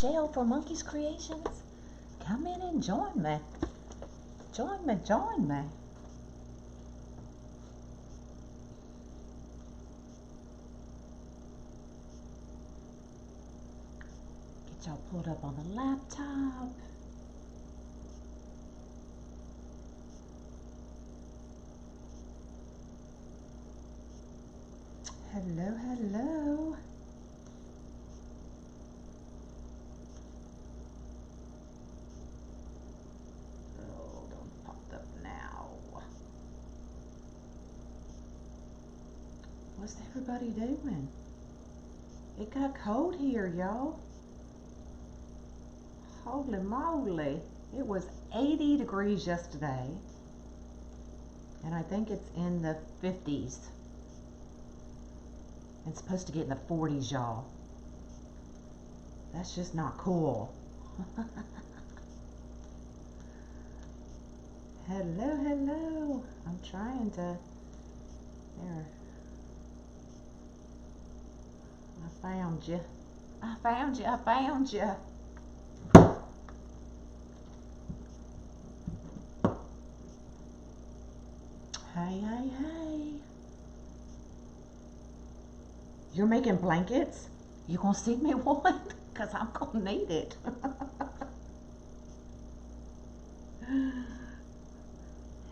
Michelle from Monkey's Creations. Come in and join me. Join me, join me. Get y'all pulled up on the laptop. Hello, hello. Oh, don't pop up now. What's everybody doing? It got cold here, y'all. Holy moly. It was 80 degrees yesterday. And I think it's in the 50s. It's supposed to get in the 40s, y'all. That's just not cool. Hello, hello. I'm trying to... There. I found you. I found you. I found you. Hey, hey, hey. You're making blankets? You gonna send me one? Cause I'm gonna need it.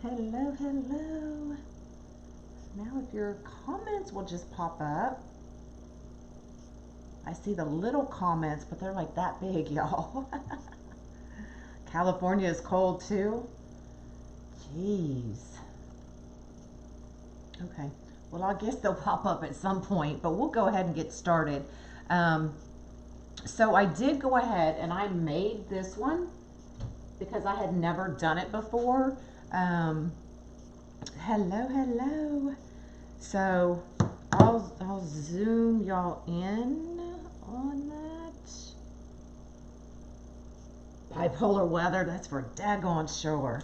Hello, hello. Now if your comments will just pop up. I see the little comments, but they're like that big, y'all. California is cold too. Jeez. Okay. Well, I guess they'll pop up at some point, but we'll go ahead and get started. So I did go ahead and I made this one because I had never done it before. Hello, hello. So I'll zoom y'all in on that. Bipolar weather, that's for daggone sure.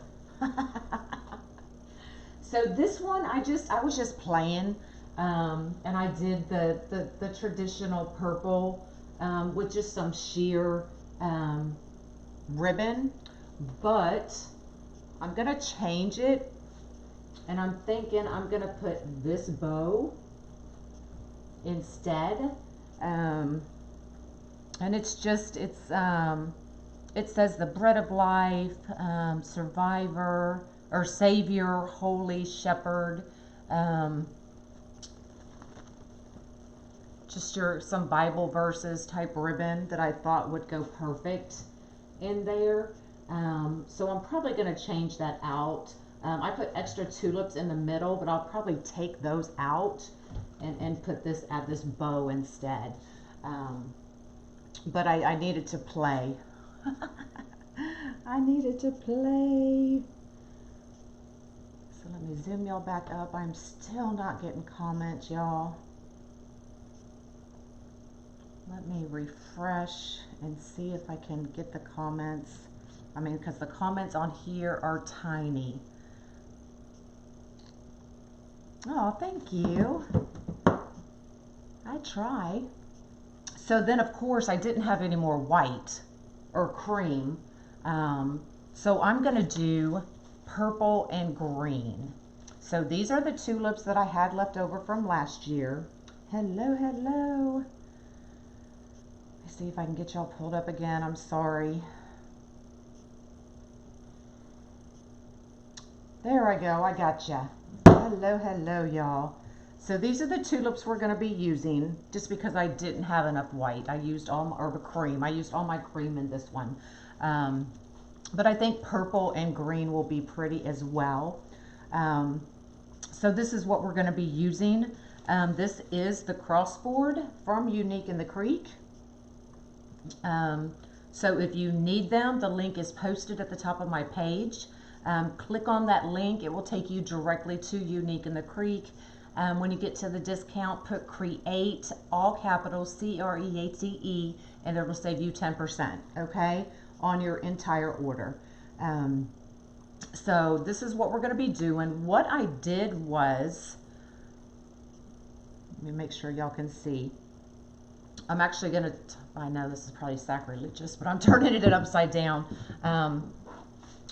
So this one, I was just playing, and I did the traditional purple with just some sheer ribbon, but I'm gonna change it, and I'm thinking I'm gonna put this bow instead, and it's just it says the bread of life, survivor. Or Savior, Holy Shepherd, just some Bible verses type ribbon that I thought would go perfect in there. So I'm probably going to change that out. I put extra tulips in the middle, but I'll probably take those out and put this at this bow instead. But I needed to play. I needed to play. So let me zoom y'all back up. I'm still not getting comments, y'all. Let me refresh and see if I can get the comments. I mean, because the comments on here are tiny. Oh, thank you. I try. So then, of course, I didn't have any more white or cream. So I'm going to do purple and green. So these are the tulips that I had left over from last year. Hello, hello. Let's see if I can get y'all pulled up again. I'm sorry. There I go. I got ya. Hello, hello, y'all. So these are the tulips we're going to be using, just because I didn't have enough white. I used all my, or cream. I used all my cream in this one. But I think purple and green will be pretty as well. So this is what we're going to be using. This is the crossboard from Unique in the Creek. So if you need them, the link is posted at the top of my page. Click on that link. It will take you directly to Unique in the Creek. When you get to the discount, put CREATE, all capitals, CREATE, and it will save you 10%, okay, on your entire order. So this is what we're going to be doing. What I did was, let me make sure y'all can see. I'm actually going to, I know this is probably sacrilegious, but I'm turning it upside down.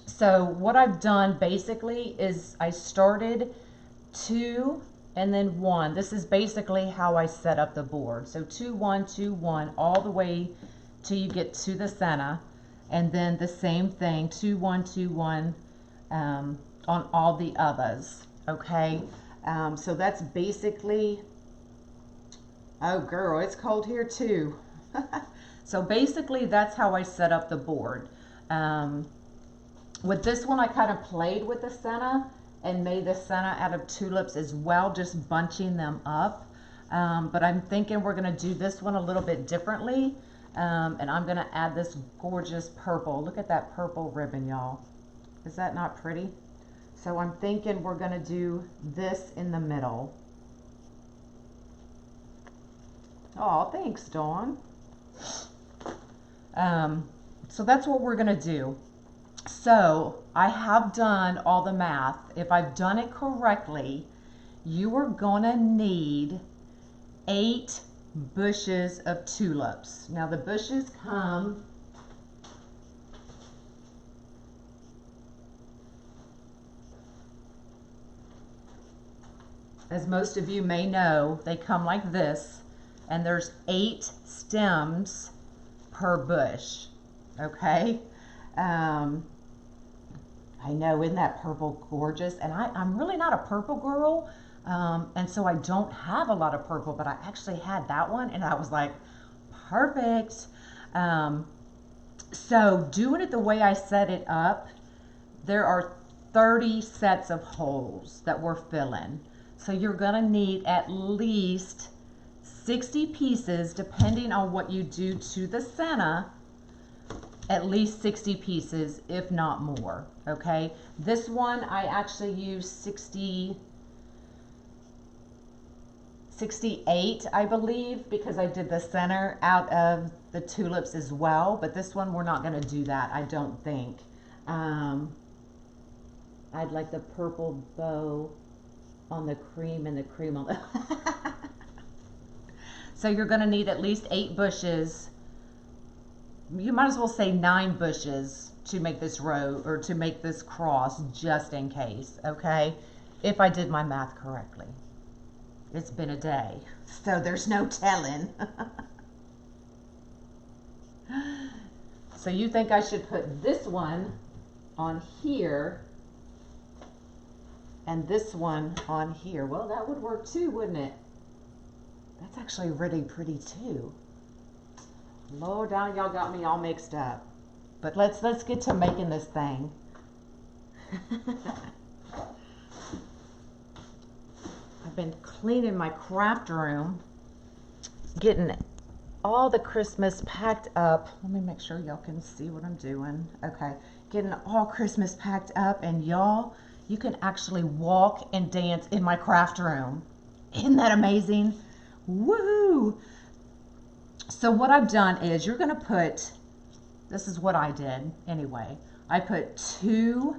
So what I've done basically is I started 2 and then 1. This is basically how I set up the board. So 2, 1, 2, 1, all the way till you get to the center. And then the same thing, 2, 1, 2, 1 on all the others. Okay, so that's basically, oh girl, it's cold here too. So basically that's how I set up the board. With this one I kind of played with the center and made the center out of tulips as well, just bunching them up. But I'm thinking we're going to do this one a little bit differently. And I'm going to add this gorgeous purple. Look at that purple ribbon, y'all. Is that not pretty? So I'm thinking we're going to do this in the middle. Oh, thanks, Dawn. So that's what we're going to do. So I have done all the math. If I've done it correctly, you are going to need 8 bushes of tulips. Now the bushes come as most of you may know, they come like this, and there's 8 stems per bush. Okay, I know, isn't that purple gorgeous? And I'm really not a purple girl, and so I don't have a lot of purple, but I actually had that one and I was like, perfect. So doing it the way I set it up, there are 30 sets of holes that we're filling. So you're gonna need at least 60 pieces, depending on what you do to the center, at least 60 pieces, if not more, okay? This one, I actually used 68, I believe, because I did the center out of the tulips as well, but this one, we're not gonna do that, I don't think. I'd like the purple bow on the cream and the cream on the... So you're gonna need at least 8 bushes. You might as well say 9 bushes to make this row, or to make this cross, just in case, okay? If I did my math correctly. It's been a day, so there's no telling. So you think I should put this one on here and this one on here? Well, that would work too, wouldn't it? That's actually really pretty too. Lord, now y'all got me all mixed up. But let's get to making this thing. I've been cleaning my craft room, getting all the Christmas packed up. Let me make sure y'all can see what I'm doing. Okay, getting all Christmas packed up, and y'all, you can actually walk and dance in my craft room. Isn't that amazing? Woo! So what I've done is, you're gonna put, this is what I did anyway. I put 2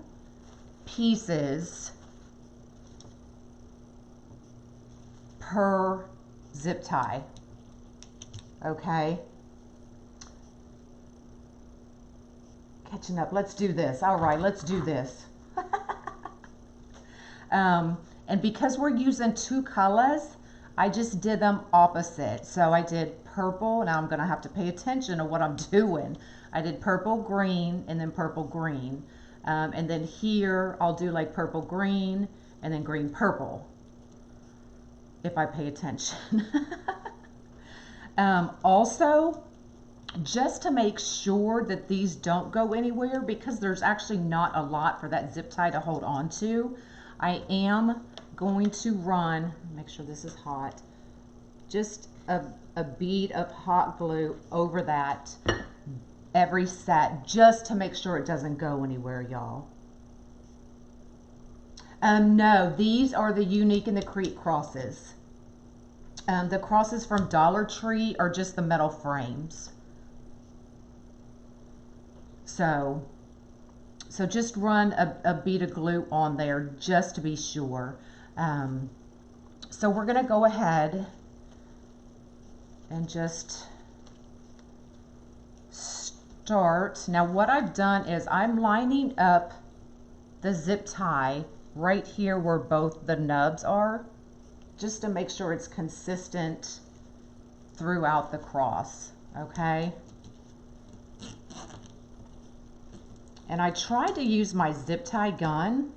pieces per zip tie, okay? Catching up, let's do this. All right, let's do this. And because we're using 2 colors, I just did them opposite. So I did purple, now I'm gonna have to pay attention to what I'm doing. I did purple, green, and then purple, green. And then here, I'll do like purple, green, and then green, purple, if I pay attention. Also, just to make sure that these don't go anywhere, because there's actually not a lot for that zip tie to hold on to, I am going to run, make sure this is hot, just a bead of hot glue over that every set, just to make sure it doesn't go anywhere, y'all. No, these are the Unique and the Creek crosses. The crosses from Dollar Tree are just the metal frames. So just run a bead of glue on there just to be sure. So we're going to go ahead and just start. Now what I've done is I'm lining up the zip tie right here where both the nubs are, just to make sure it's consistent throughout the cross, okay? And I tried to use my zip tie gun,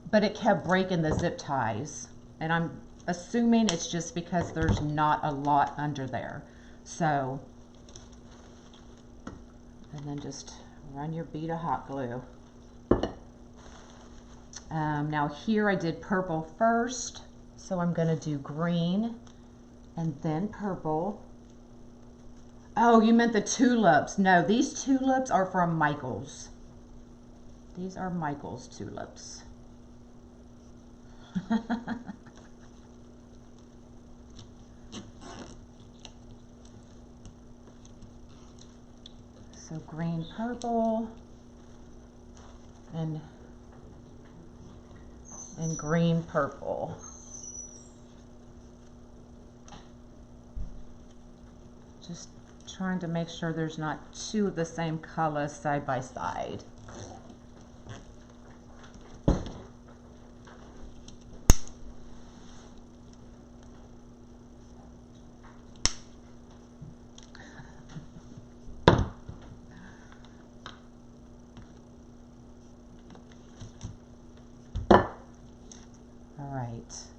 but it kept breaking the zip ties. And I'm assuming it's just because there's not a lot under there. So, and then just run your bead of hot glue. Now here I did purple first, so I'm going to do green and then purple. Oh, you meant the tulips. No, these tulips are from Michael's. These are Michael's tulips. So green, purple, and green, purple. Just trying to make sure there's not two of the same color side by side.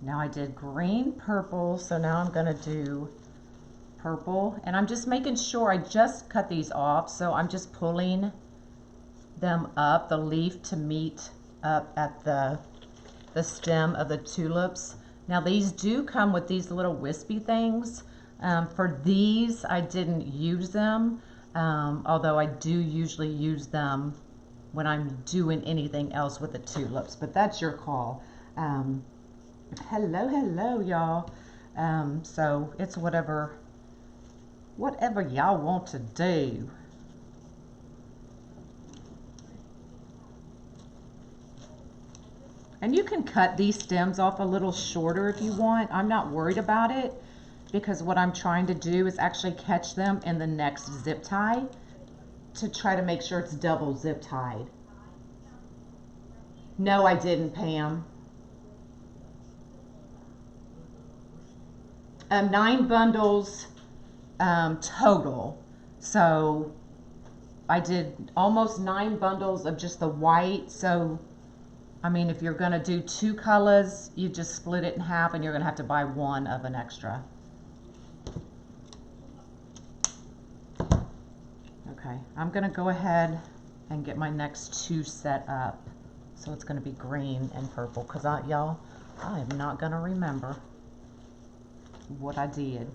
Now I did green, purple, so now I'm going to do purple, and I'm just making sure I just cut these off, so I'm just pulling them up, the leaf to meet up at the stem of the tulips. Now these do come with these little wispy things. For these I didn't use them, although I do usually use them when I'm doing anything else with the tulips, but that's your call. Hello y'all. So it's whatever y'all want to do. And you can cut these stems off a little shorter if you want. I'm not worried about it, because what I'm trying to do is actually catch them in the next zip tie to try to make sure it's double zip tied. No, I didn't, Pam. 9 bundles total. So I did almost 9 bundles of just the white. So I mean, if you're going to do 2 colors, you just split it in half, and you're going to have to buy 1 of an extra. Okay, I'm going to go ahead and get my next 2 set up. So it's going to be green and purple, because y'all, I am not going to remember what I did.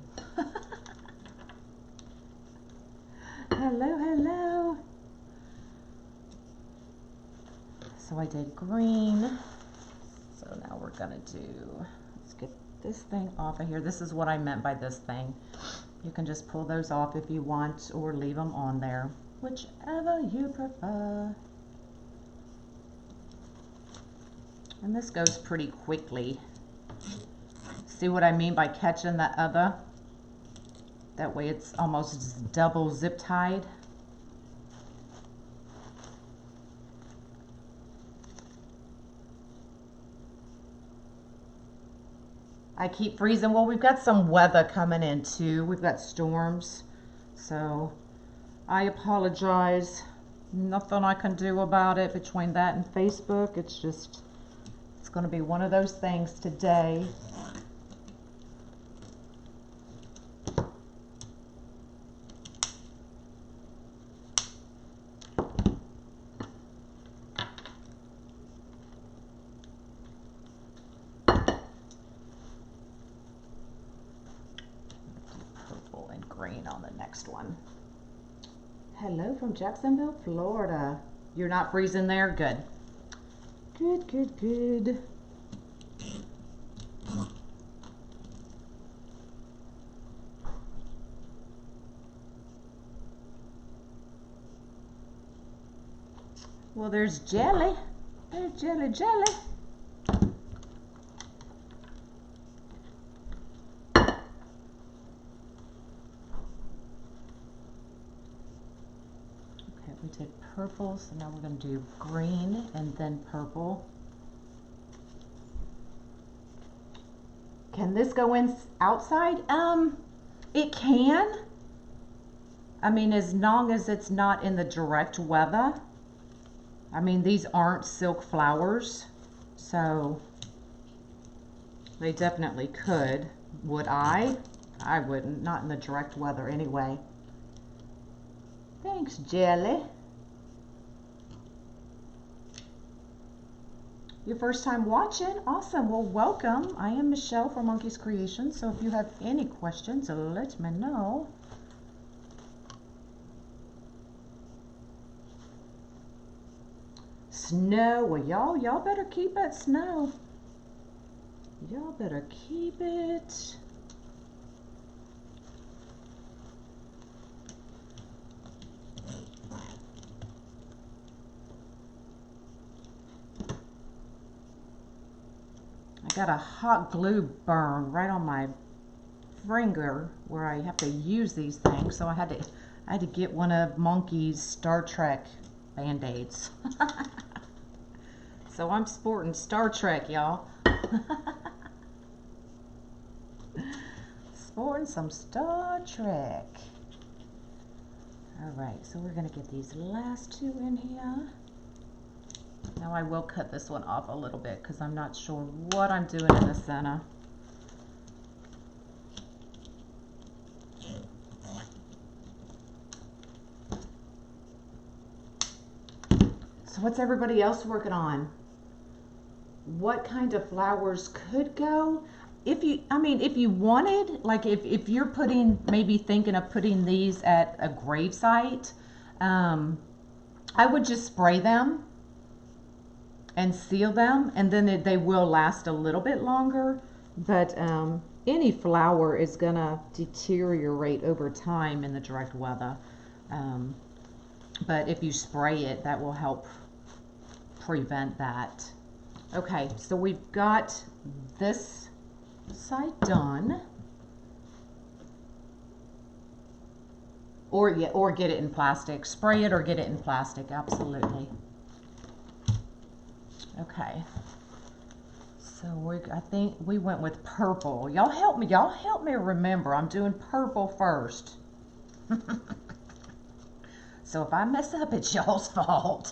Hello. So I did green. So now we're gonna do, let's get this thing off of here. This is what I meant by this thing. You can just pull those off if you want, or leave them on there, whichever you prefer. And this goes pretty quickly. See what I mean by catching that other? That way it's almost double zip tied. I keep freezing. Well, we've got some weather coming in too. We've got storms. So I apologize. Nothing I can do about it between that and Facebook. It's going to be one of those things today. On the next one. Hello from Jacksonville, Florida. You're not freezing there? Good. Good. Well, there's jelly. There's jelly. We did purple, so now we're going to do green and then purple. Can this go in outside? It can. I mean, as long as it's not in the direct weather. I mean, these aren't silk flowers, so they definitely could. Would I? I wouldn't, not in the direct weather anyway. Thanks, Jelly. Your first time watching? Awesome. Well, welcome. I am Michelle from Monkey's Creations, so if you have any questions, let me know. Snow. Well, y'all better keep that snow. Y'all better keep it. I got a hot glue burn right on my finger where I have to use these things, so I had to get one of Monkey's Star Trek Band-Aids. So I'm sporting Star Trek, y'all. Sporting some Star Trek. Alright, so we're going to get these last two in here. Now I will cut this one off a little bit because I'm not sure what I'm doing in the center. So what's everybody else working on? What kind of flowers could go? If you wanted, like if you're maybe thinking of putting these at a gravesite, I would just spray them and seal them, and then they will last a little bit longer. But any flower is gonna deteriorate over time in the direct weather. But if you spray it, that will help prevent that. Okay, so we've got this side done. Or get it in plastic. Spray it or get it in plastic, absolutely. Okay. So I think we went with purple. Y'all help me remember. I'm doing purple first. So if I mess up, it's y'all's fault.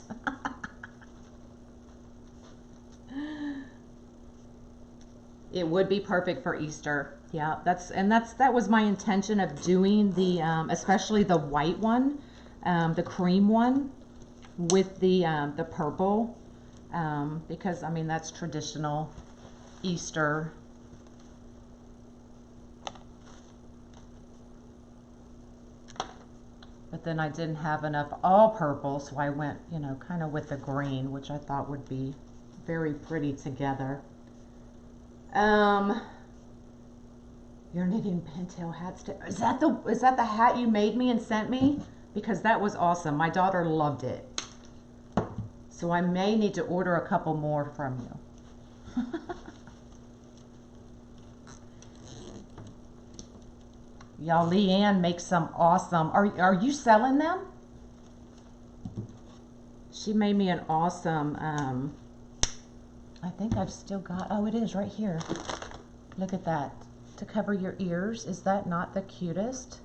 It would be perfect for Easter. Yeah, that was my intention of doing the especially the white one, the cream one with the purple, because I mean that's traditional Easter. But then I didn't have enough all purple, so I went, you know, kind of with the green, which I thought would be very pretty together. You're knitting pintail hats too. Is that the hat you made me and sent me? Because that was awesome. My daughter loved it. So I may need to order a couple more from you. Y'all, Leanne makes some awesome. Are you selling them? She made me an awesome. I think I've still got. Oh, it is right here. Look at that. To cover your ears. Is that not the cutest?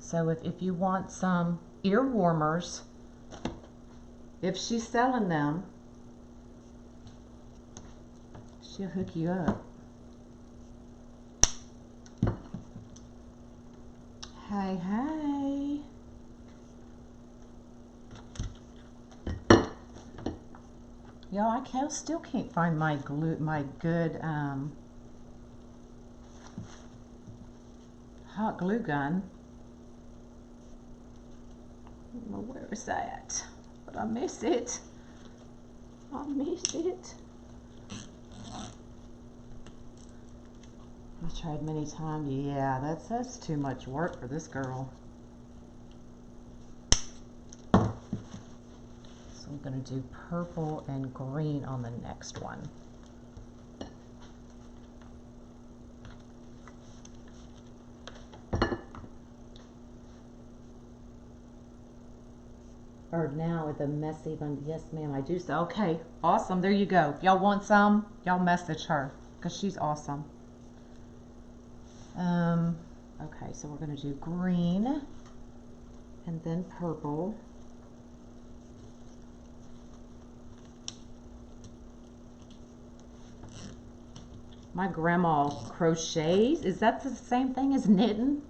So if you want some ear warmers, if she's selling them, she'll hook you up. Hey, hey. Y'all, I still can't find my good hot glue gun. I don't know where is that, but I miss it. I miss it. I've tried many times. Yeah, that's too much work for this girl. So I'm going to do purple and green on the next one. Or now with the messy one. Yes, ma'am, I do. So, okay, awesome. There you go. If y'all want some, y'all message her because she's awesome. Okay, so we're going to do green and then purple. My grandma crochets. Is that the same thing as knitting?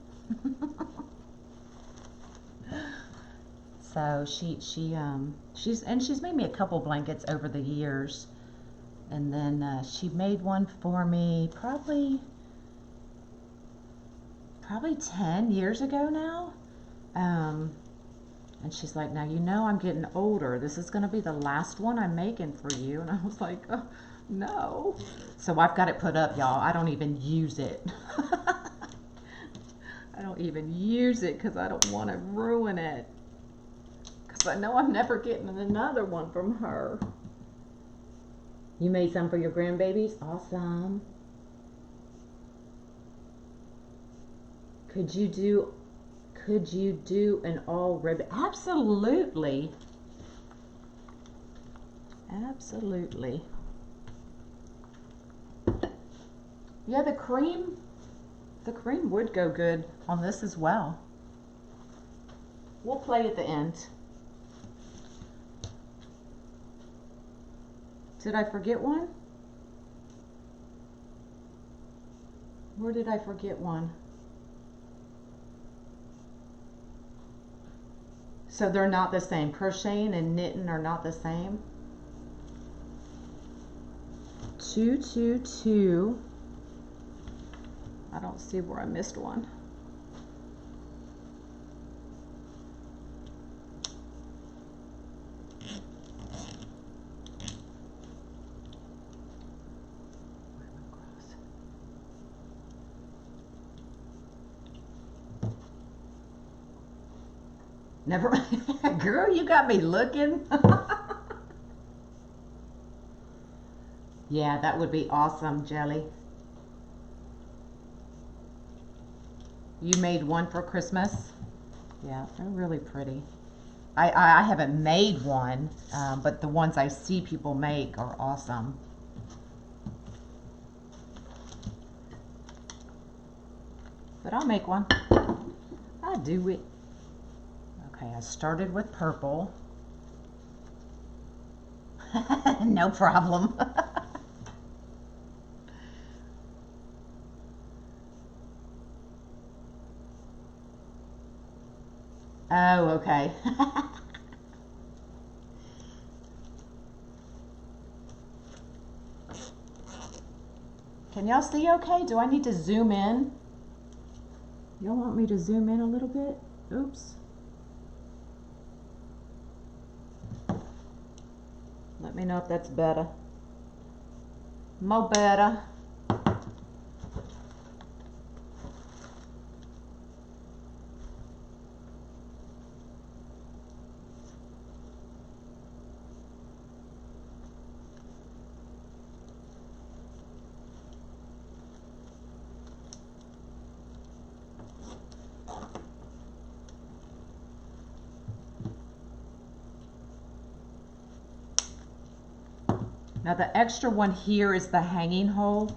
So she's made me a couple blankets over the years, and then she made one for me probably 10 years ago now. And she's like, now you know I'm getting older. This is going to be the last one I'm making for you. And I was like, oh, no. So I've got it put up, y'all. I don't even use it. I don't even use it because I don't want to ruin it. Because I know I'm never getting another one from her. You made some for your grandbabies? Awesome. Could you do an all ribbon? Absolutely. Absolutely. Yeah, the cream would go good on this as well. We'll play at the end. Did I forget one? Where did I forget one? So they're not the same. Crocheting and knitting are not the same. 2, 2, 2. I don't see where I missed one. Never mind. Girl, you got me looking. Yeah, that would be awesome, Jelly. You made one for Christmas? Yeah, they're really pretty. I haven't made one, but the ones I see people make are awesome. But I'll make one. I'll do it. Okay, I started with purple. No problem. Oh, okay. Can y'all see okay? Do I need to zoom in? Y'all want me to zoom in a little bit? Oops. Let me know if that's better. More better. Now the extra one here is the hanging hole,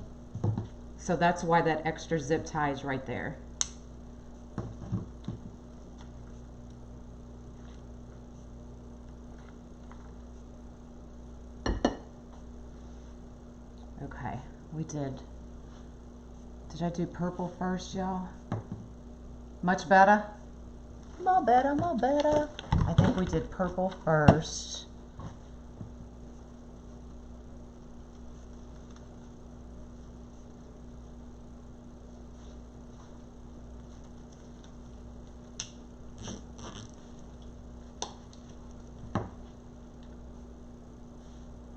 so that's why that extra zip tie is right there. Okay, we did I do purple first, y'all? Much better? More better, more better. I think we did purple first.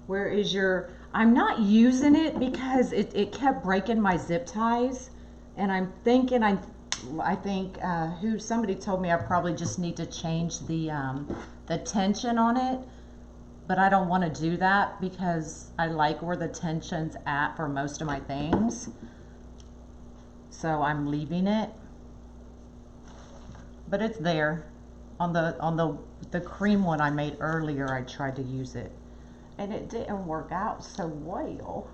Where is your, I'm not using it because it kept breaking my zip ties, and I'm thinking, I think somebody told me I probably just need to change the tension on it, but I don't want to do that because I like where the tension's at for most of my things, so I'm leaving it, but it's there On the cream one I made earlier, I tried to use it, and it didn't work out so well.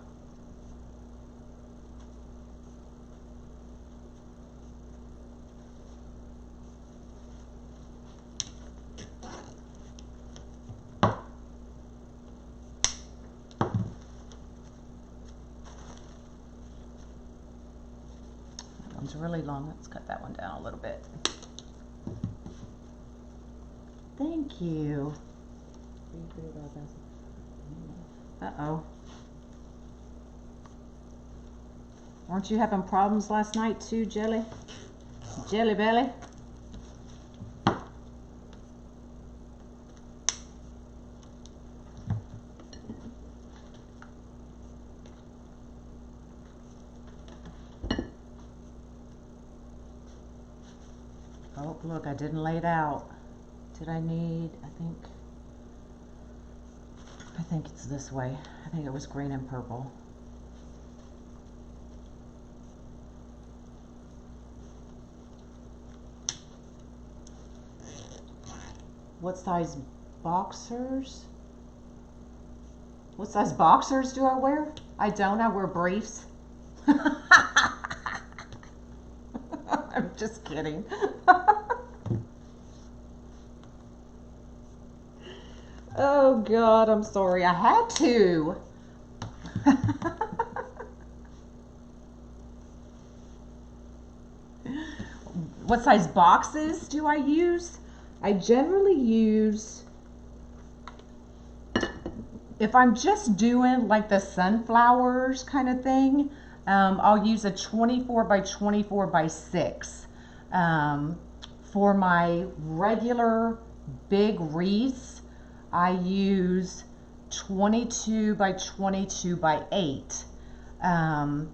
That one's really long. Let's cut that one down a little bit. Thank you. Uh-oh. Weren't you having problems last night too, Jelly? Jelly Belly? Oh, look, I didn't lay it out. Did I need, I think it's this way. I think it was green and purple. What size boxers? What size boxers do I wear? I don't, I wear briefs. I'm just kidding. Oh God, I'm sorry. I had to. What size boxes do I use? I generally use, if I'm just doing like the sunflowers kind of thing, I'll use a 24 by 24 by 6. For my regular big wreaths, I use 22 by 22 by 8. On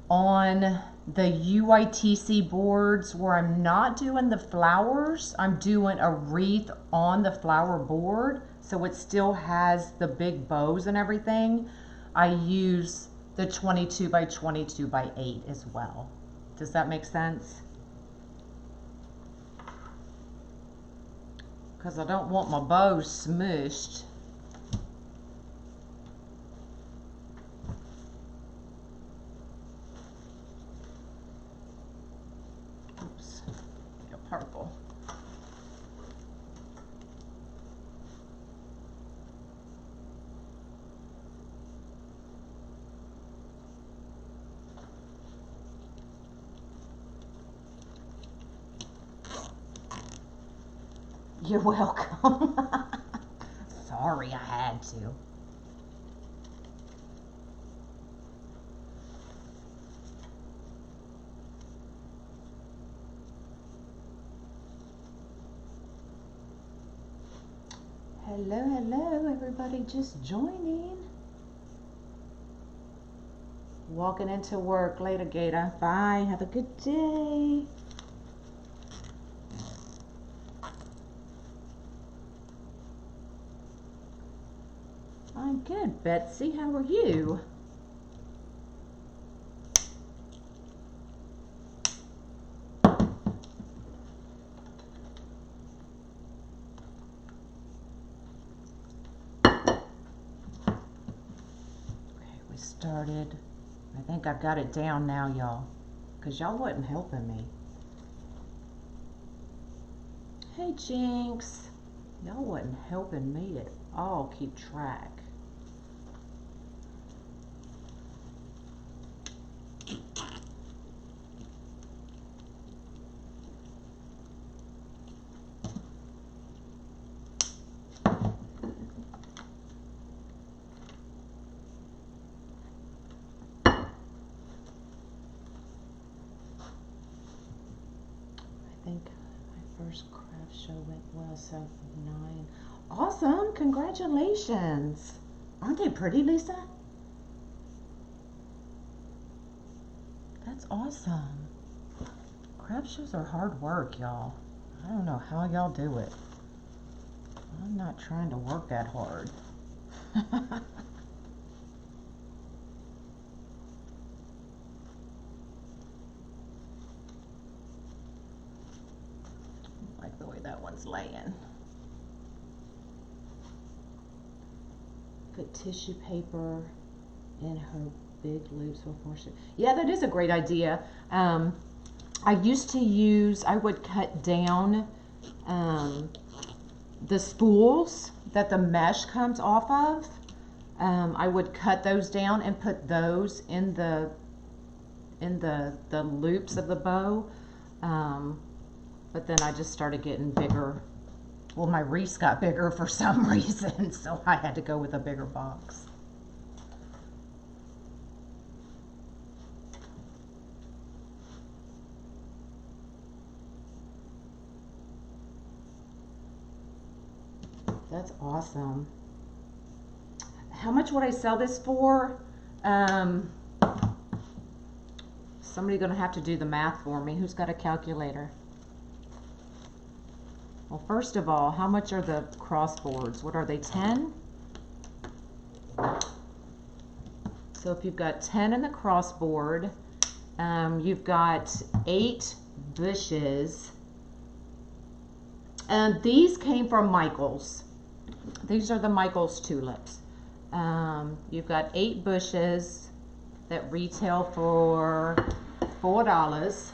the UITC boards where I'm not doing the flowers, I'm doing a wreath on the flower board, so it still has the big bows and everything. I use the 22 by 22 by 8 as well. Does that make sense? Because I don't want my bows smushed. Oops, purple. You're welcome. Sorry, I had to. Hello, hello, everybody just joining. Walking into work. Later, Gator. Bye. Have a good day. I'm good, Betsy. How are you? Okay, we started. I think I've got it down now, y'all, because y'all wasn't helping me. Hey, Jinx. Y'all wasn't helping me at all keep track. I think my first craft show went well, so 9. Awesome, congratulations. Aren't they pretty, Lisa? That's awesome. Craft shows are hard work, y'all. I don't know how y'all do it. I'm not trying to work that hard. Like the that one's laying. Put tissue paper in her big loops before she... Yeah, that is a great idea. I used to use, I would cut down the spools that the mesh comes off of. I would cut those down and put those in the loops of the bow. But then I just started getting bigger. Well, my wreaths got bigger for some reason, so I had to go with a bigger box. That's awesome. How much would I sell this for? Somebody's gonna have to do the math for me. Who's got a calculator? Well, first of all, how much are the crossboards? What are they, 10? So if you've got 10 in the crossboard, you've got 8 bushes. And these came from Michael's. These are the Michael's tulips. You've got 8 bushes that retail for $4.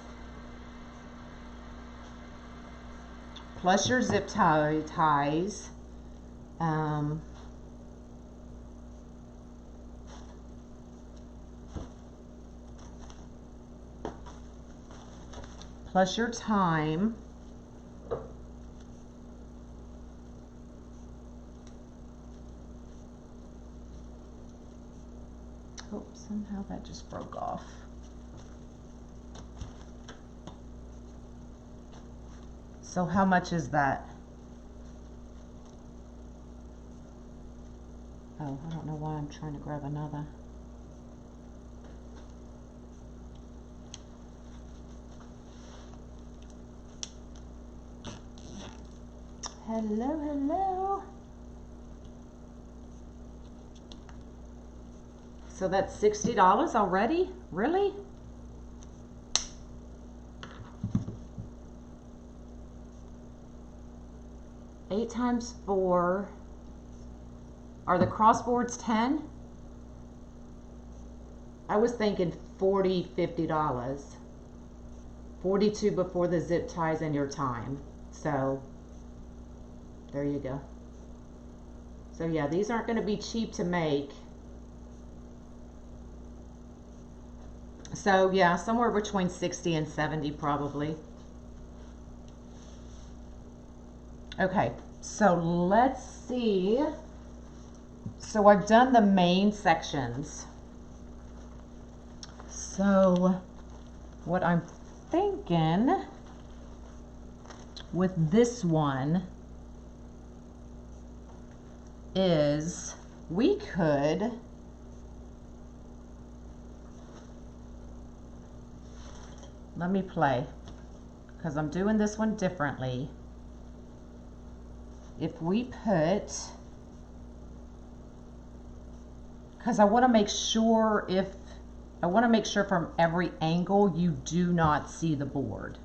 Plus your zip ties. Plus your time. Oh, somehow that just broke off. So how much is that? Oh, I don't know why I'm trying to grab another. Hello, hello. So that's $60 already? Really? Eight times 4. Are the crossboards 10? I was thinking $40, $50. 42 before the zip ties and your time. So there you go. So yeah, these aren't going to be cheap to make. So yeah, somewhere between 60 and 70 probably. Okay, so let's see. So I've done the main sections. So what I'm thinking with this one is we could let me play because I'm doing this one differently. If we put, because I want to make sure from every angle you do not see the board.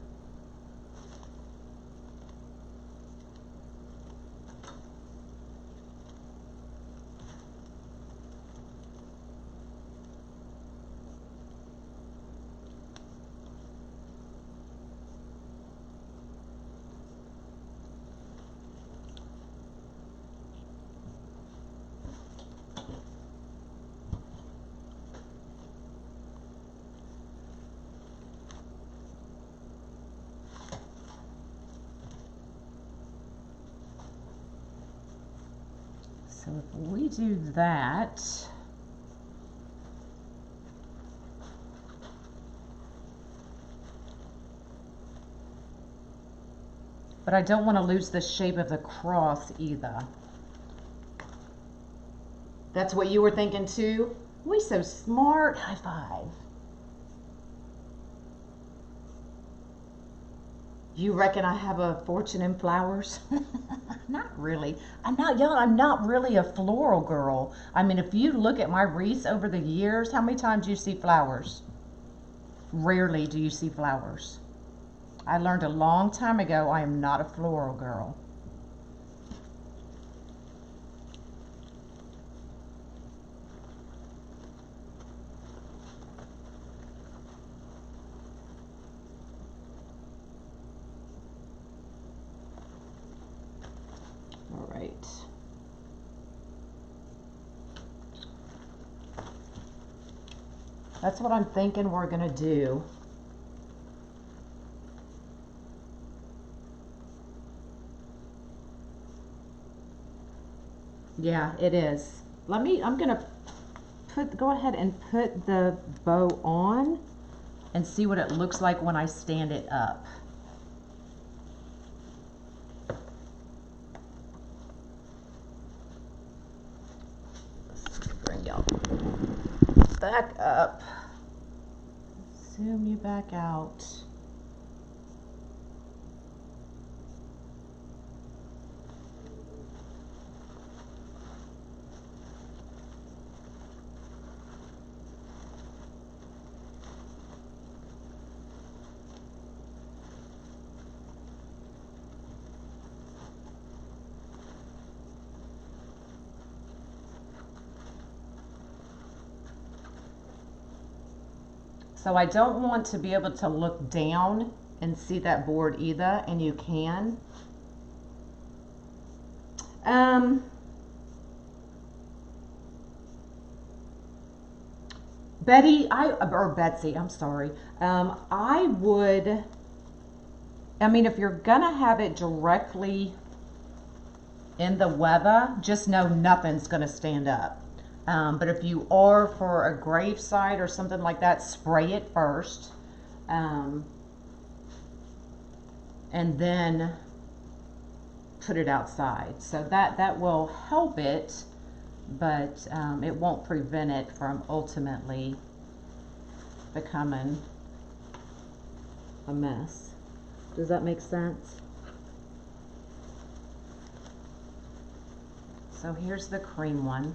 So if we do that, but I don't want to lose the shape of the cross either. That's what you were thinking too? We so smart. High five. You reckon I have a fortune in flowers? Not really. I'm not really a floral girl. I mean, if you look at my wreaths over the years, how many times do you see flowers? Rarely do you see flowers. I learned a long time ago I am not a floral girl. All right. That's what I'm thinking we're gonna do. Yeah, it is. I'm gonna go ahead and put the bow on and see what it looks like when I stand it up. Bring y'all back up. Zoom you back out. So I don't want to be able to look down and see that board either, and you can. Betsy, I'm sorry. I mean, if you're gonna have it directly in the weather, just know nothing's gonna stand up. But if you are for a gravesite or something like that, spray it first. And then put it outside. So that will help it, but it won't prevent it from ultimately becoming a mess. Does that make sense? So here's the cream one.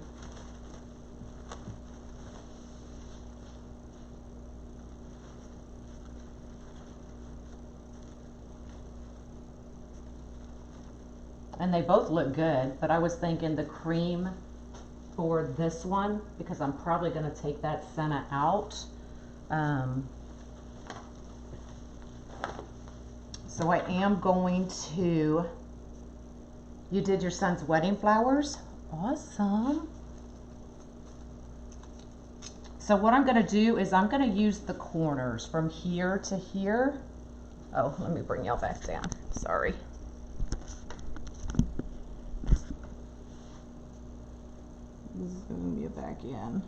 And they both look good, but I was thinking the cream for this one, because I'm probably going to take that senna out. So I am going to, you did your son's wedding flowers? Awesome. So what I'm going to do is I'm going to use the corners from here to here. Oh, let me bring y'all back down. Sorry. Zoom you back in.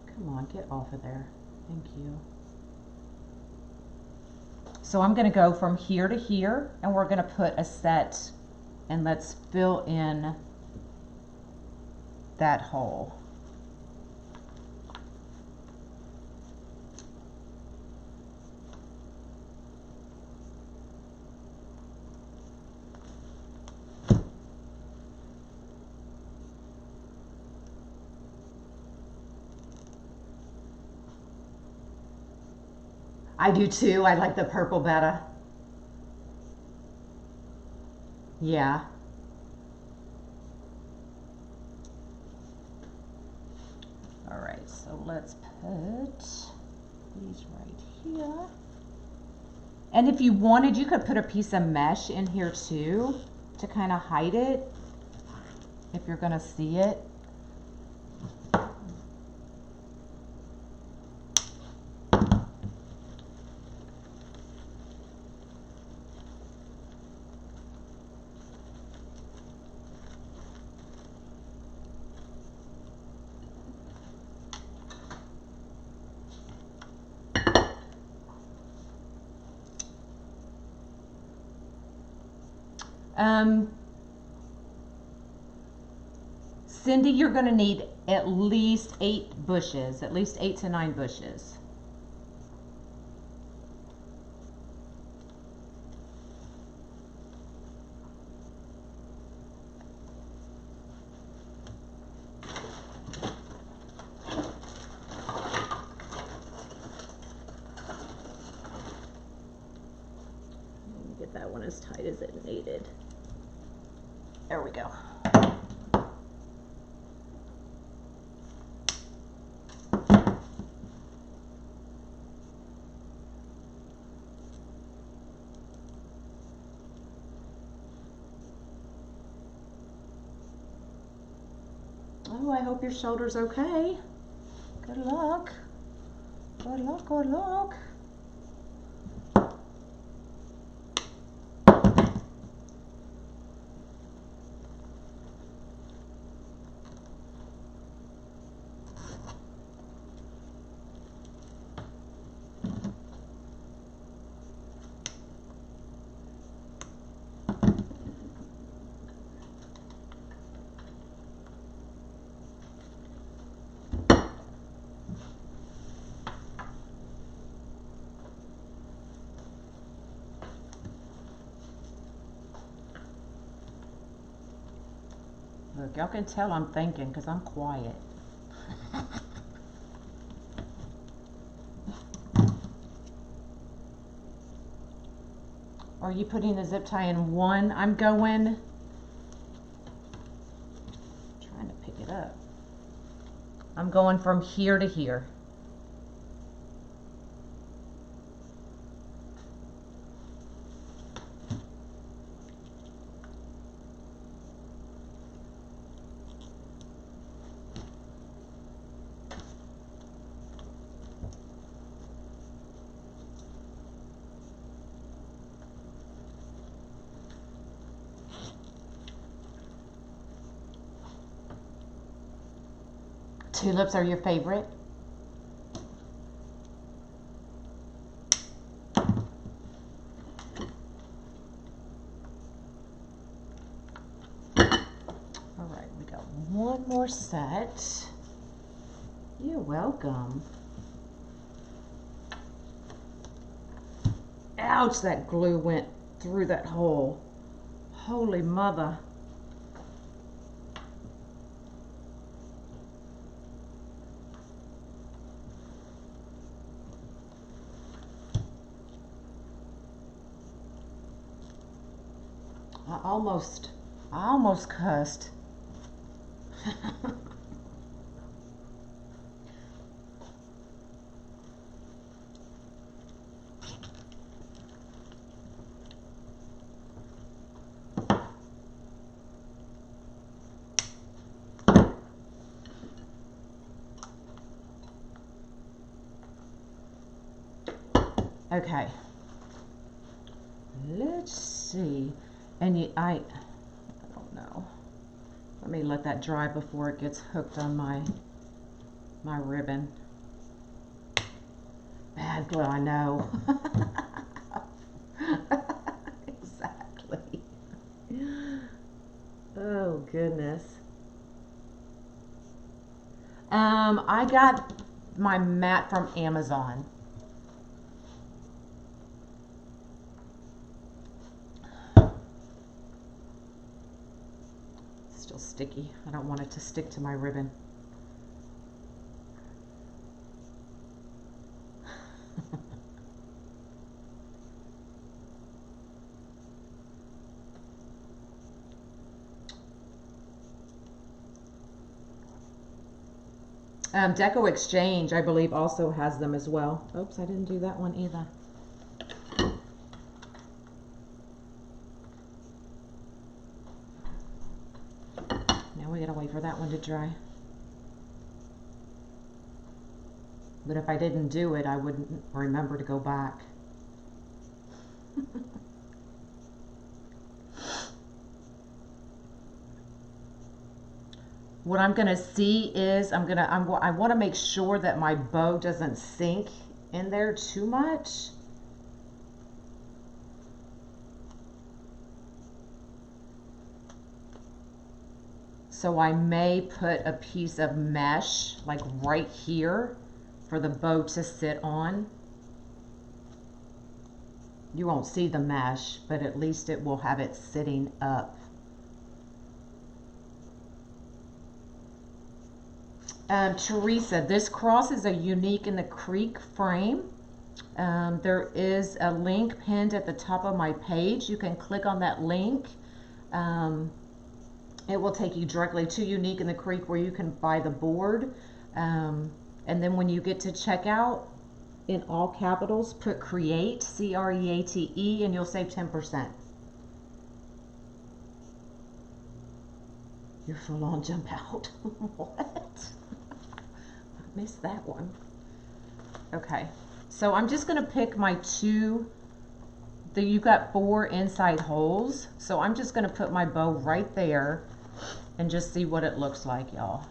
Come on, get off of there. Thank you. So I'm going to go from here to here, and we're going to put a set, and let's fill in that hole. I do too. I like the purple better. Yeah. All right, so let's put these right here. And if you wanted, you could put a piece of mesh in here too to kind of hide it if you're going to see it. Cindy, you're going to need at least 8 bushes, at least 8 to 9 bushes. that one as tight as it needed. There we go. Oh, I hope your shoulder's okay. Good luck. Good luck, good luck. Look, y'all can tell I'm thinking because I'm quiet. Are you putting the zip tie in one? I'm going, trying to pick it up. I'm going from here to here. Tulips are your favorite? All right, we got one more set. You're welcome. Ouch, that glue went through that hole. Holy mother. I almost cussed. Okay. Let's see. And I don't know. Let me let that dry before it gets hooked on my ribbon. Bad glue, I know. Exactly. Oh goodness. I got my mat from Amazon. Still sticky. I don't want it to stick to my ribbon. Deco Exchange, I believe, also has them as well. Oops, I didn't do that one either. Now we gotta wait for that one to dry. But if I didn't do it, I wouldn't remember to go back. What I'm gonna see is I want to make sure that my bow doesn't sink in there too much. So I may put a piece of mesh like right here for the bow to sit on. You won't see the mesh, but at least it will have it sitting up. Teresa, this cross is a unique in the creek frame. There is a link pinned at the top of my page. You can click on that link. It will take you directly to Unique in the Creek where you can buy the board. And then when you get to checkout, in all capitals, put CREATE, C-R-E-A-T-E, and you'll save 10%. You're full on jump out. What? I missed that one. Okay, so I'm just gonna pick my two, you've got 4 inside holes. So I'm just gonna put my bow right there and just see what it looks like, y'all.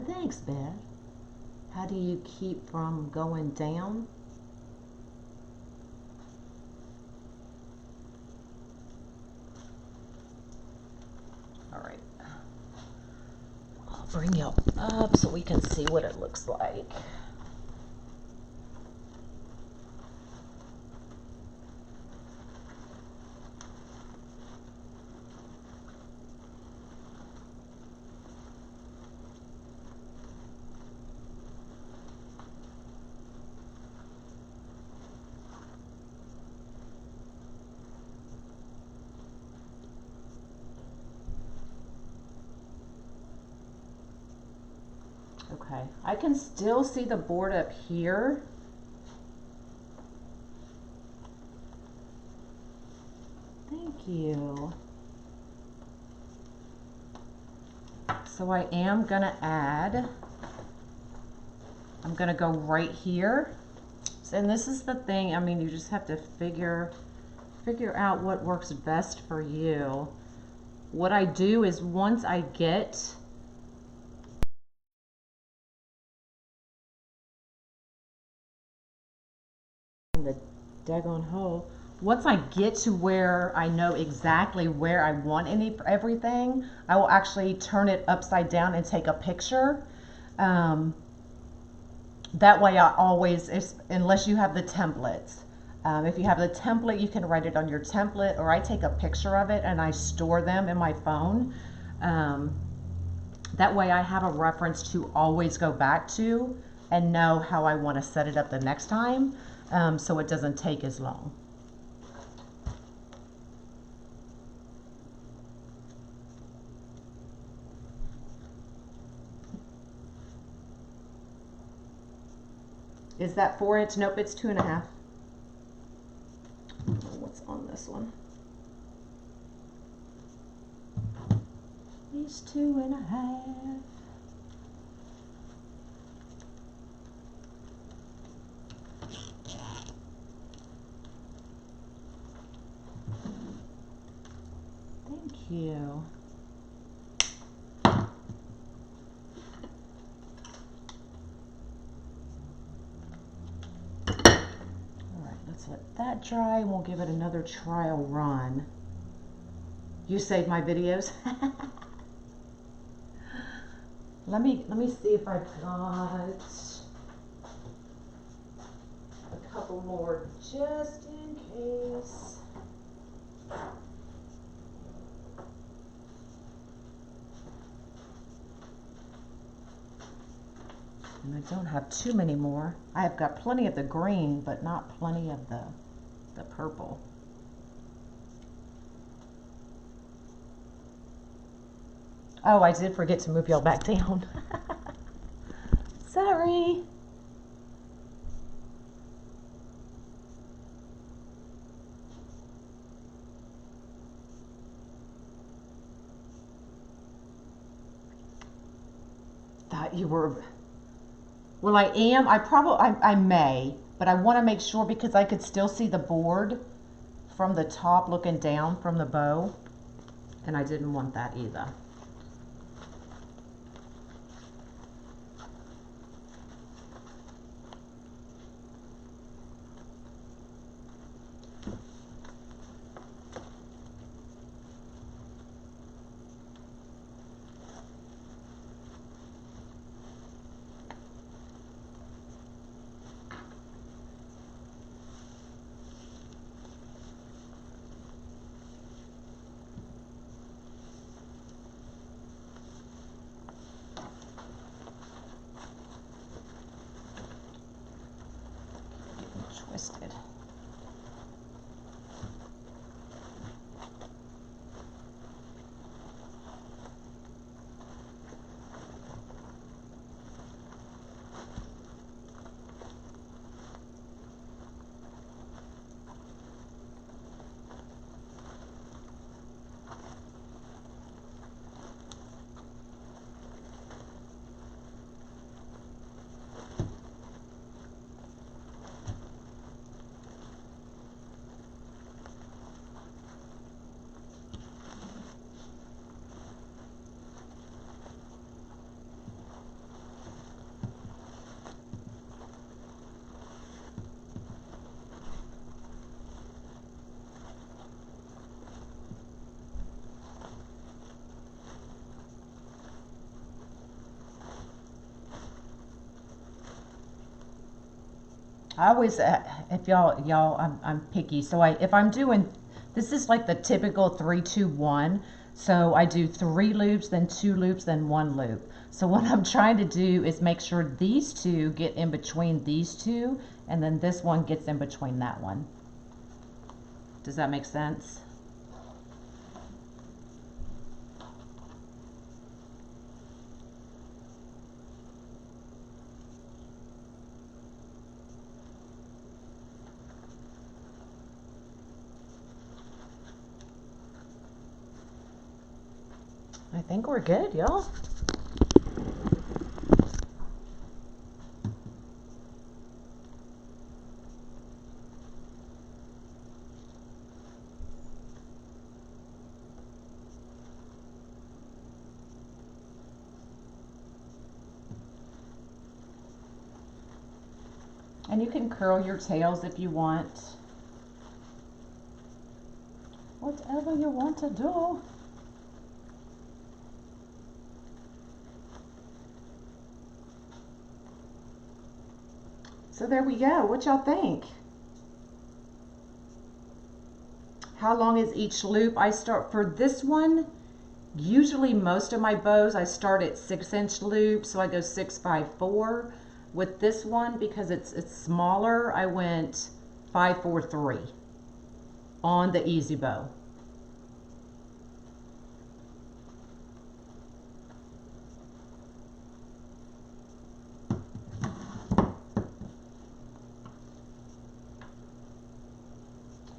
Thanks, Beth. How do you keep from going down? All right. I'll bring you up so we can see what it looks like. Okay, I can still see the board up here. Thank you. So I am gonna add, I'm gonna go right here. And this is the thing, I mean, you just have to figure out what works best for you. What I do is once I get the daggone hole, once I get to where I know exactly where I want everything, I will actually turn it upside down and take a picture. That way I always, unless you have the templates, if you have the template, you can write it on your template, or I take a picture of it and I store them in my phone. That way I have a reference to always go back to and know how I want to set it up the next time, so it doesn't take as long. Is that 4-inch? Nope, it's 2.5. What's on this one? It's 2.5. Thank you. Let's let that dry and we'll give it another trial run. You saved my videos. Let me see if I've got a couple more just in case. And I don't have too many more. I have got plenty of the green, but not plenty of the purple. Oh, I did forget to move y'all back down. Sorry. Thought you were... Well, I am. I may, but I want to make sure because I could still see the board from the top looking down from the bow, and I didn't want that either. I always, if y'all, I'm picky. So if I'm doing, this is like the typical 3, 2, 1. So I do 3 loops, then 2 loops, then 1 loop. So what I'm trying to do is make sure these 2 get in between these 2, and then this one gets in between that one. Does that make sense? I think we're good, y'all. And you can curl your tails if you want. Whatever you want to do. So there we go. What y'all think? How long is each loop? I start for this one. Usually most of my bows I start at 6-inch loops, so I go 6, 5, 4. With this one, because it's smaller, I went 5, 4, 3 on the easy bow.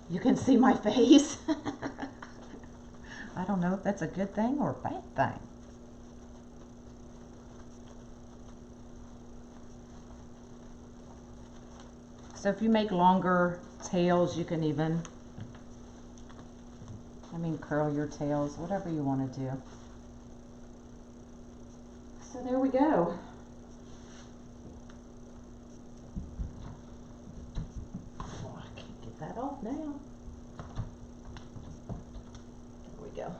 You can see my face. I don't know if that's a good thing or a bad thing. So if you make longer tails, you can even, curl your tails, whatever you want to do. So there we go. Oh, I can't get that off now. There we go.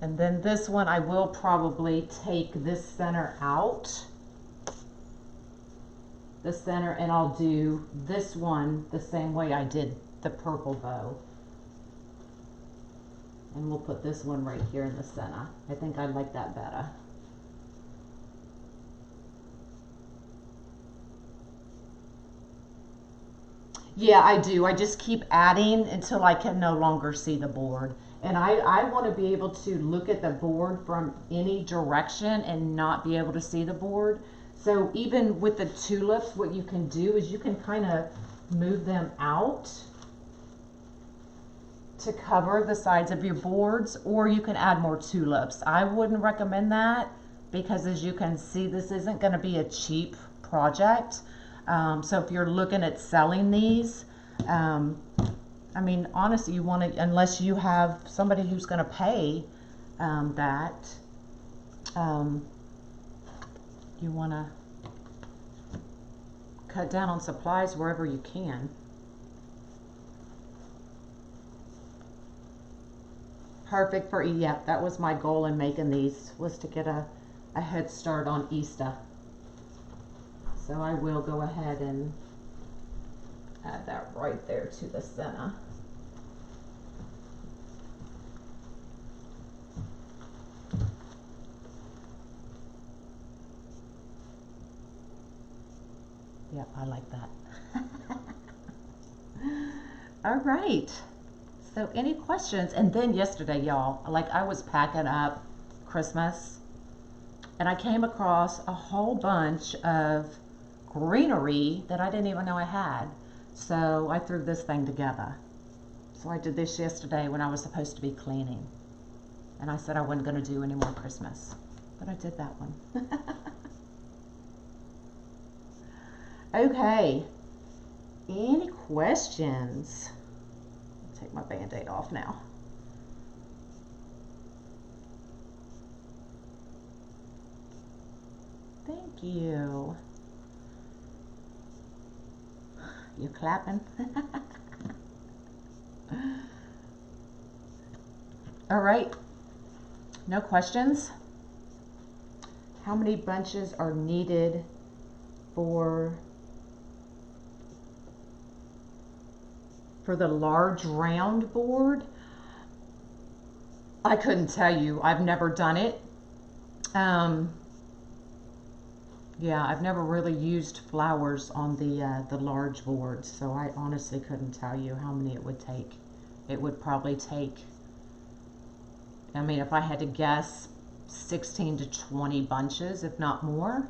And then this one, I will probably take this center out, the center, and I'll do this one the same way I did the purple bow. And we'll put this one right here in the center. I think I like that better. Yeah, I do. I just keep adding until I can no longer see the board. And I want to be able to look at the board from any direction and not be able to see the board. So even with the tulips, what you can do is you can kind of move them out to cover the sides of your boards, or you can add more tulips. I wouldn't recommend that because, as you can see, this isn't going to be a cheap project. So if you're looking at selling these, honestly, you want to, unless you have somebody who's going to pay that, you want to cut down on supplies wherever you can. Perfect for, yeah, that was my goal in making these, was to get a head start on Easter. So I will go ahead and add that right there to the center. Yep, I like that. All right. So any questions? And then yesterday, y'all, like I was packing up Christmas and I came across a whole bunch of greenery that I didn't even know I had. So I threw this thing together. So I did this yesterday when I was supposed to be cleaning. And I said I wasn't going to do any more Christmas. But I did that one. Okay. Any questions? I'll take my Band-Aid off now. Thank you. You clapping? All right. No questions? How many bunches are needed for the large round board? I couldn't tell you. I've never done it. Yeah, I've never really used flowers on the large boards, so I honestly couldn't tell you how many it would take. It would probably take, I mean, if I had to guess, 16 to 20 bunches, if not more,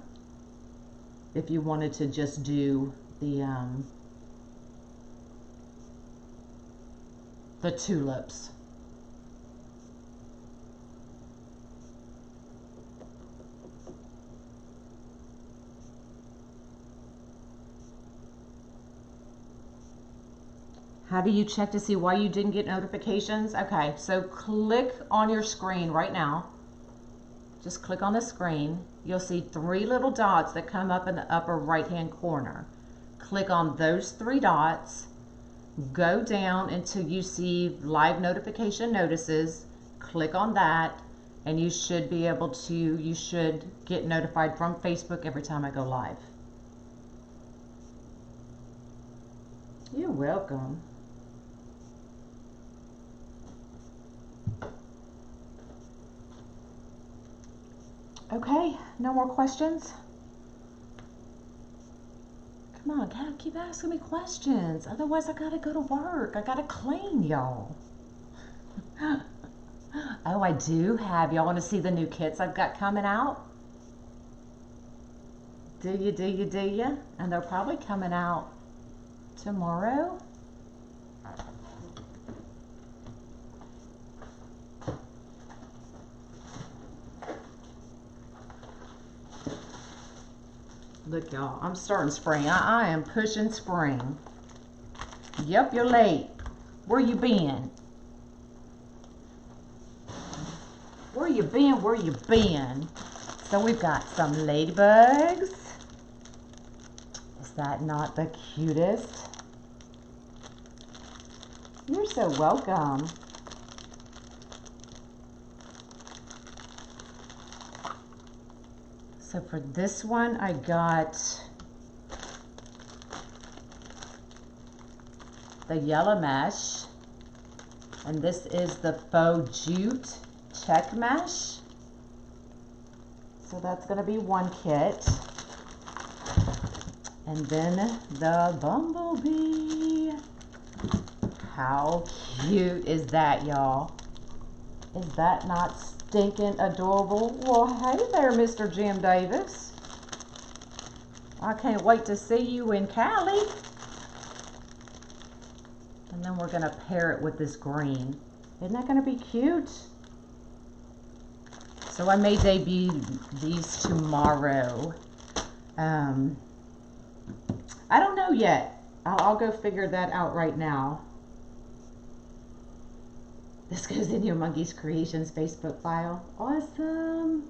if you wanted to just do the tulips. How do you check to see why you didn't get notifications? Okay, so click on your screen right now. Just click on the screen. You'll see 3 little dots that come up in the upper right-hand corner. Click on those 3 dots. Go down until you see live notification notices. Click on that, and you should be able to, you should get notified from Facebook every time I go live. You're welcome. Okay, no more questions? Come on, gotta keep asking me questions. Otherwise, I gotta go to work. I gotta clean, y'all. Oh, I do have. Y'all want to see the new kits I've got coming out? Do you, do you, do you? And they're probably coming out tomorrow. Look, y'all, I'm starting spring. I am pushing spring. Yep, you're late. Where you been? Where you been? Where you been? So we've got some ladybugs. Is that not the cutest? You're so welcome. So for this one, I got the yellow mesh, and this is the faux jute check mesh. So that's going to be one kit. And then the bumblebee. How cute is that, y'all? Is that not stinking adorable? Well, hey there, Mr. Jim Davis. I can't wait to see you in Cali. And then we're going to pair it with this green. Isn't that going to be cute? So I may debut these tomorrow. I don't know yet. I'll go figure that out right now. This goes in your Monkey's Creations Facebook file. Awesome.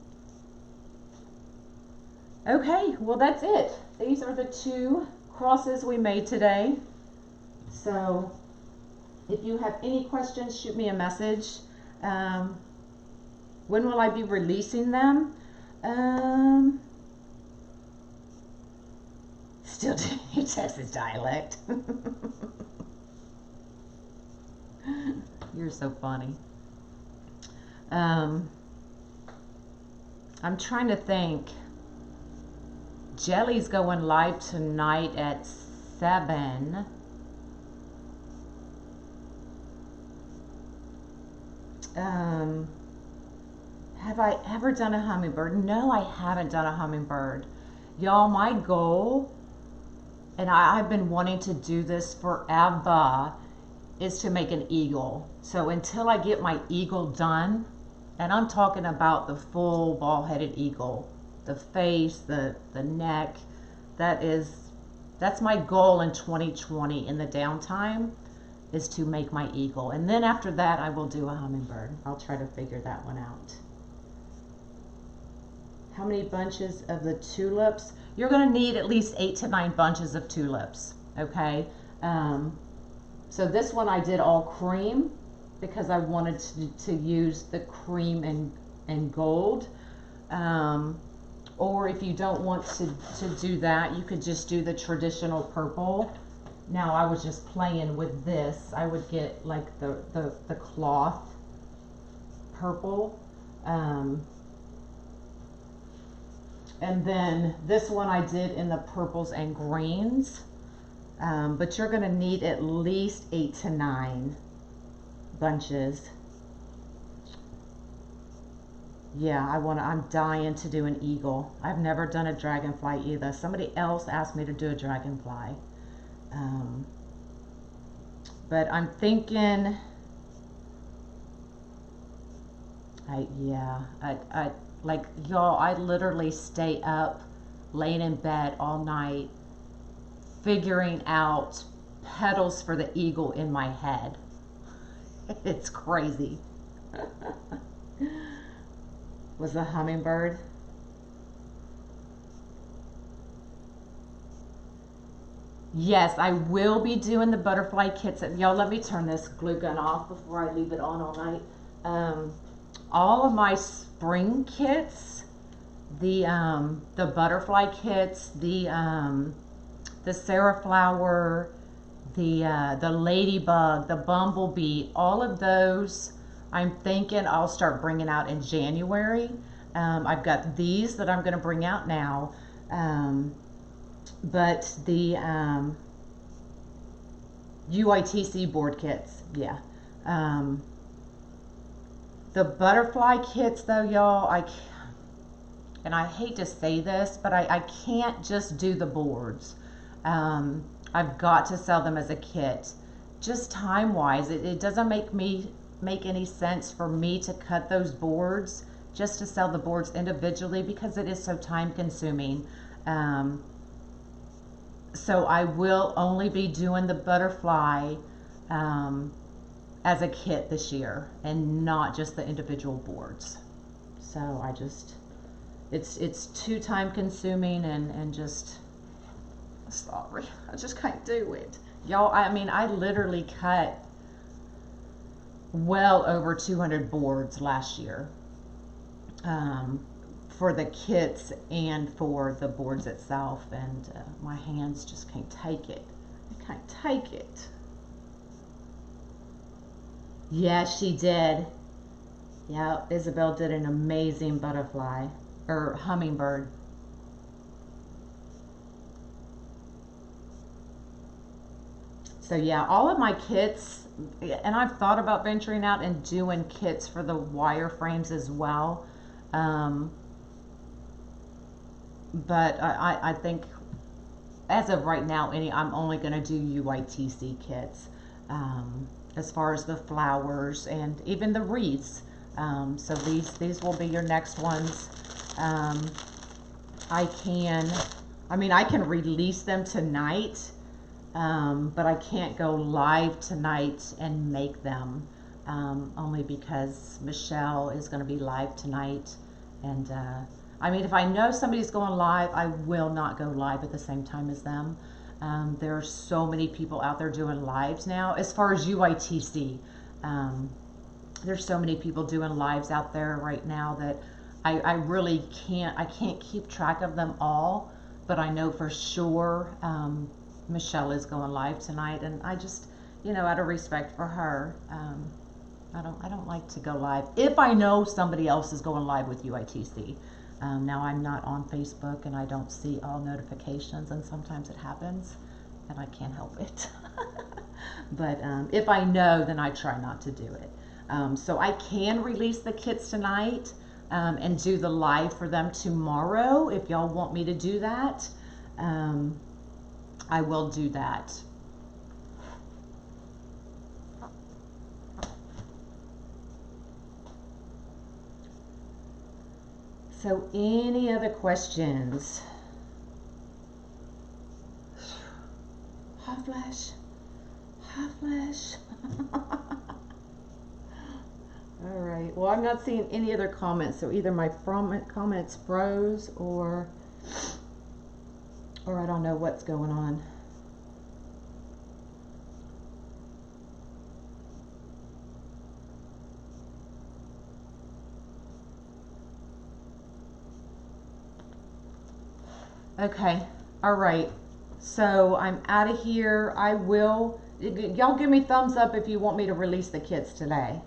Okay, well that's it. These are the 2 crosses we made today. So if you have any questions, shoot me a message. When will I be releasing them? Still doing Texas dialect. You're so funny. I'm trying to think. Jelly's going live tonight at 7. Have I ever done a hummingbird? No, I haven't done a hummingbird. Y'all, my goal, and I've been wanting to do this forever, is to make an eagle. So until I get my eagle done, And I'm talking about the full ball-headed eagle, the face, the neck. That's my goal in 2020 in the downtime, is to make my eagle. And then after that, I will do a hummingbird. I'll try to figure that one out. How many bunches of the tulips? You're going to need at least 8 to 9 bunches of tulips, okay? So this one I did all cream because I wanted to use the cream and gold. Or if you don't want to do that, you could just do the traditional purple. Now I was just playing with this. I would get like the cloth purple. And then this one I did in the purples and greens. But you're going to need at least 8 to 9 bunches. Yeah, I'm dying to do an eagle. I've never done a dragonfly either. Somebody else asked me to do a dragonfly. But I'm thinking, like y'all, I literally stay up, laying in bed all night, figuring out petals for the eagle in my head. It's crazy. Was the hummingbird? Yes, I will be doing the butterfly kits. Y'all, let me turn this glue gun off before I leave it on all night. All of my spring kits, the butterfly kits, the Sarah flower, the ladybug, the bumblebee, all of those I'm thinking I'll start bringing out in January. I've got these that I'm going to bring out now, but the UITC board kits, yeah. The butterfly kits though, y'all, and I hate to say this, but I can't just do the boards. I've got to sell them as a kit. Just time-wise, it doesn't make any sense for me to cut those boards just to sell the boards individually because it is so time-consuming. So I will only be doing the butterfly as a kit this year and not just the individual boards. So it's too time-consuming and just, sorry, I just can't do it. Y'all, I mean, I literally cut well over 200 boards last year for the kits and for the boards itself, and my hands just can't take it. I can't take it. Yes, she did. Yeah, Isabel did an amazing butterfly or hummingbird. So yeah, all of my kits, and I've thought about venturing out and doing kits for the wire frames as well. But I think as of right now, I'm only going to do UITC kits as far as the flowers and even the wreaths. So these will be your next ones. I can release them tonight. But I can't go live tonight and make them, only because Michelle is going to be live tonight. And I mean, if I know somebody's going live, I will not go live at the same time as them. There are so many people out there doing lives now. As far as UITC, there's so many people doing lives out there right now that I really can't keep track of them all, but I know for sure Michelle is going live tonight, and I just, out of respect for her, I don't like to go live if I know somebody else is going live with UITC. Now I'm not on Facebook and I don't see all notifications, and sometimes it happens and I can't help it. But if I know, then I try not to do it. So I can release the kits tonight and do the live for them tomorrow if y'all want me to do that. I will do that. So any other questions? Hot flash. Hot flash. All right. Well, I'm not seeing any other comments. So either my comments froze or I don't know what's going on. Okay. All right. So I'm out of here. Y'all give me thumbs up if you want me to release the kits today.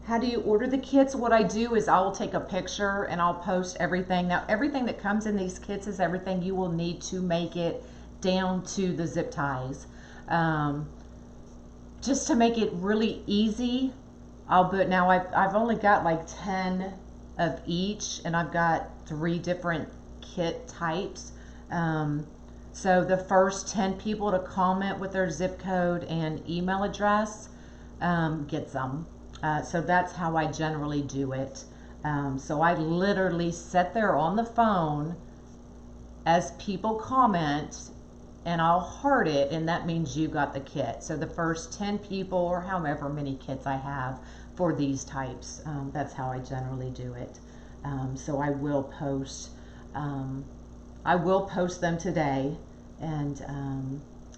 How do you order the kits? What I do is I'll take a picture and I'll post everything. Now, everything that comes in these kits is everything you will need to make it down to the zip ties. Just to make it really easy, now I've only got like 10 of each, and I've got 3 different kit types. So the first 10 people to comment with their zip code and email address gets them. So that's how I generally do it. So I literally sit there on the phone as people comment, and I'll heart it, and that means you got the kit. So the first 10 people, or however many kits I have for these types, that's how I generally do it. So I will post them today, and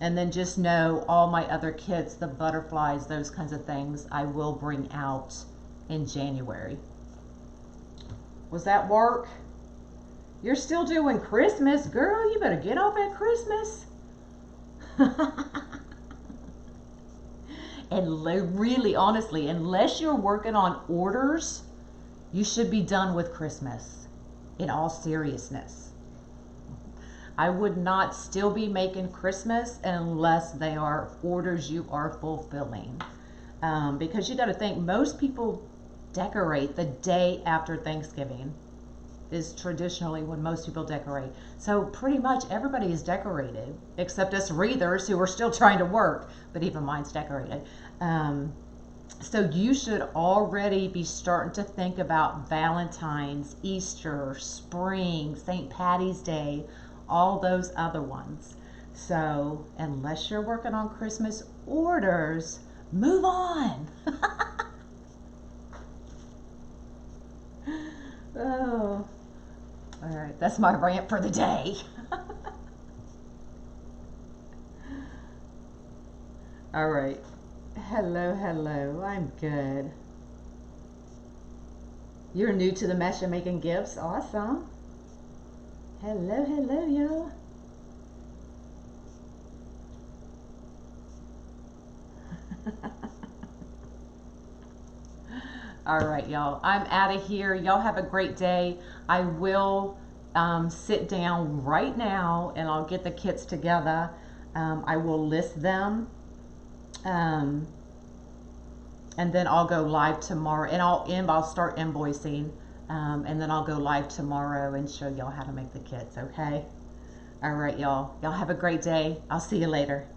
then just know all my other kits, the butterflies, those kinds of things, I will bring out in January. Was that work? You're still doing Christmas, girl. You better get off at Christmas. And really, honestly, unless you're working on orders, you should be done with Christmas, in all seriousness. I would not still be making Christmas unless they are orders you are fulfilling. Because you got to think, most people decorate the day after Thanksgiving is traditionally when most people decorate. So pretty much everybody is decorated, except us wreathers who are still trying to work, but even mine's decorated. So you should already be starting to think about Valentine's, Easter, spring, St. Patty's Day, all those other ones. So unless you're working on Christmas orders, move on. Oh, all right, that's my rant for the day. All right, hello, I'm good. You're new to the mesh and making gifts, awesome. Hello, y'all. All right, y'all. I'm out of here. Y'all have a great day. I will sit down right now and I'll get the kits together. I will list them. And then I'll go live tomorrow, and I'll start invoicing. And then I'll go live tomorrow and show y'all how to make the kits, okay? All right, y'all. Y'all have a great day. I'll see you later.